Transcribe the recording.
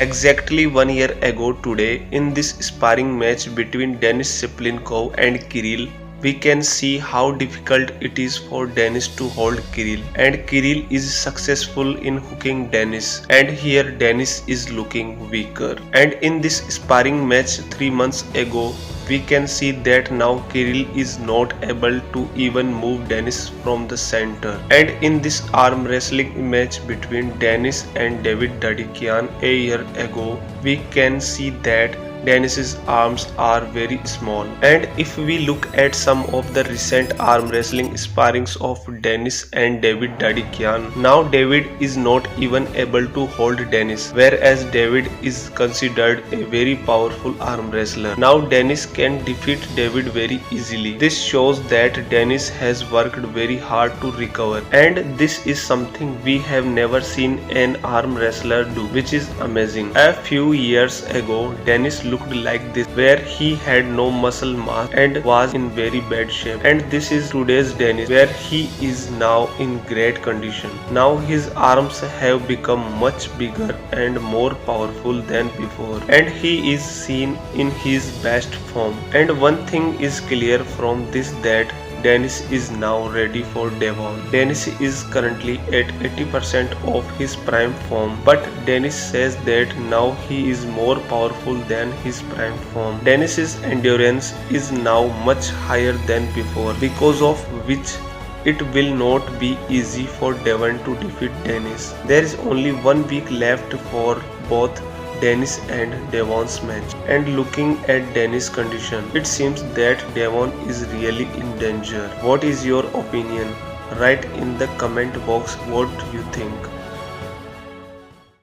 Exactly 1 year ago today, in this sparring match between Denis Shapovalov and Kirill, we can see how difficult it is for Denis to hold Kirill, and Kirill is successful in hooking Denis, and here Denis is looking weaker. And in this sparring match 3 months ago, we can see that now Kirill is not able to even move Denis from the center. And in this arm wrestling match between Denis and David Dadikian a year ago, we can see that Denis's arms are very small. And if we look at some of the recent arm wrestling sparrings of Denis and David Dadikian, now David is not even able to hold Denis, whereas David is considered a very powerful arm wrestler. Now Denis can defeat David very easily. This shows that Denis has worked very hard to recover, and this is something we have never seen an arm wrestler do, which is amazing. A few years ago, Denis looked like this, where he had no muscle mass and was in very bad shape. And this is today's Denis, where he is now in great condition. Now his arms have become much bigger and more powerful than before, and he is seen in his best form. And one thing is clear from this, that Denis is now ready for Devon. Denis is currently at 80% of his prime form, but Denis says that now he is more powerful than his prime form. Denis's endurance is now much higher than before, because of which it will not be easy for Devon to defeat Denis. There is only 1 week left for both Denis and Devon's match, and looking at Denis' condition, it seems that Devon is really in danger. What is your opinion? Write in the comment box what you think.